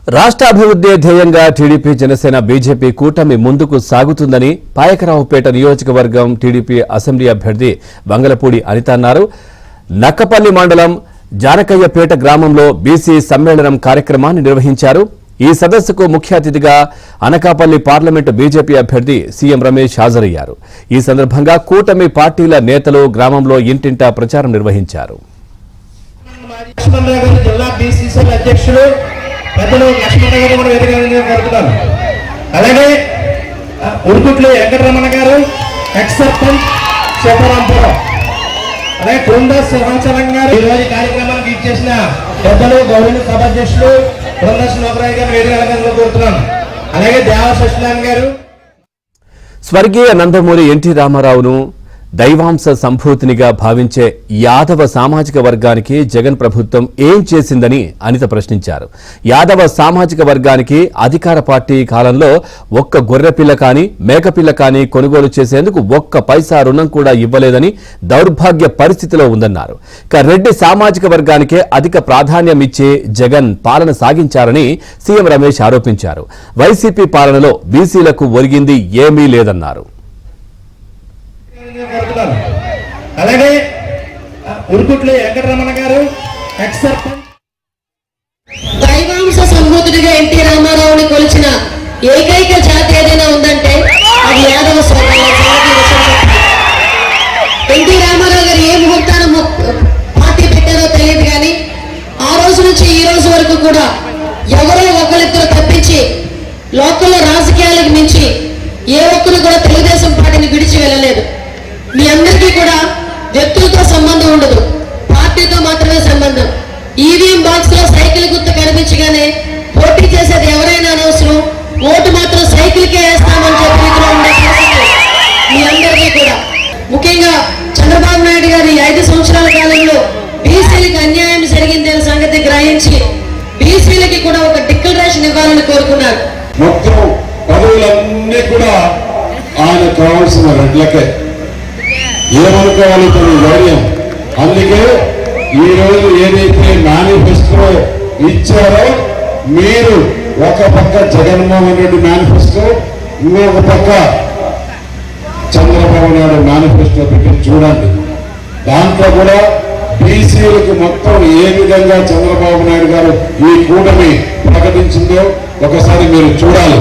రాష్ట్ర అభివృద్ధి ధ్యేయంగా టీడీపీ జనసేన బీజేపీ కూటమి ముందుకు సాగుతుందని పాయకరావుపేట నియోజకవర్గం టీడీపీ అసెంబ్లీ అభ్యర్థి బంగలపూడి అనిత అన్నారు. నక్కపల్లి మండలం జానకయ్యపేట గ్రామంలో బీసీ సమ్మేళనం కార్యక్రమాన్ని నిర్వహించారు. ఈ సదస్సుకు ముఖ్య అతిథిగా అనకాపల్లి పార్లమెంటు బీజేపీ అభ్యర్థి సీఎం రమేష్ హాజరయ్యారు. ఈ సందర్భంగా కూటమి పార్టీల నేతలు గ్రామంలో ఇంటింటా ప్రచారం నిర్వహించారు. పెద్దలు లక్ష్మణ గారు కూడా వేదికగా జరుగుతున్నారు. అలాగే ఉరుకుట్ల వెంకటరమణ గారు, ఎక్స్ సర్పంచ్ శివరాంపురం, అలాగే బృందా సింహాచలం గారు ఈ రోజు కార్యక్రమానికి ఇచ్చేసిన పెద్దలు గౌరవ సభాధ్యక్షులు బృందా శ్రీరామరావు గారు వేదికగా కోరుతున్నాను. అలాగే దేవ సత్యనారాయణ గారు. స్వర్గీయ నందమూరి ఎన్టీ రామారావును దైవాంశ సంభూతినిగా భావించే యాదవ సామాజిక వర్గానికి జగన్ ప్రభుత్వం ఏం చేసిందని అనిత ప్రశ్నించారు. యాదవ సామాజిక వర్గానికి అధికార పార్టీ కాలంలో ఒక్క గొర్రెపిల్ల కానీ మేకపిల్ల కానీ కొనుగోలు చేసేందుకు ఒక్క పైసా రుణం కూడా ఇవ్వలేదని దౌర్భాగ్య పరిస్థితిలో ఉందన్నారు. ఇక రెడ్డి సామాజిక వర్గానికే అధిక ప్రాధాన్యం ఇచ్చే జగన్ పాలన సాగించారని సీఎం రమేష్ ఆరోపించారు. వైసీపీ పాలనలో బీసీలకు ఒరిగింది ఏమీ లేదన్నారు. అలాగే ఉరుకుట్ల వెంకటరమణ గారు, ఎక్స్ సర్పంచ్. దైవాంశ సంభూతుడిగా ఎన్టీ రామారావుని కొలిచిన ఏకైక జాతి ఏదైనా ఉందంటే అది యాదవ సోదరుల. ఎన్టీ రామారావు గారు ఏ ముహూర్తాన పార్టీ పెట్టారో తెలియదు కానీ ఆ రోజు నుంచి ఈ రోజు వరకు కూడా ఎవరో ఒకరిద్దరు తప్పించి లోకల్లో రాజకీయాలకు మించి ఏ ఒక్కరు కూడా తెలుగుదేశం పార్టీని విడిచి వెళ్ళలేదు. మీ అందరికీ కూడా వ్యక్తులతో సంబంధం ఉండదు, పార్టీతో మాత్రమే సంబంధం. ఈవీఎం బాక్స్ లో సైకిల్ గుర్తు కనిపించగానే పోటీ చేసేది ఎవరైనా అనవసరం, ఓటు మాత్రం సైకిల్కే వేస్తామని చెప్పి మీ అందరికీ కూడా. ముఖ్యంగా చంద్రబాబు నాయుడు గారి 5 సంవత్సరాల కాలంలో బీసీలకు అన్యాయం జరిగిందనే సంగతి గ్రహించి బీసీలకి కూడా ఒక డిక్లరేషన్ ఇవ్వాలని కోరుకున్నారు. మొత్తం పదవులన్నీ కూడా ఆయన కావాల్సిన రెడ్లకే ఏమనుకోవాలి తన ధైర్యం. అందుకే ఈరోజు ఏదైతే మేనిఫెస్టో ఇచ్చారో మీరు ఒక పక్క జగన్మోహన్ రెడ్డి మేనిఫెస్టో, ఇంకొక పక్క చంద్రబాబు నాయుడు మేనిఫెస్టో పెట్టి చూడండి. దాంట్లో కూడా బీసీలకు మొత్తం ఏ విధంగా చంద్రబాబు నాయుడు గారు ఈ కూటమి ప్రకటించిందో ఒకసారి మీరు చూడాలి.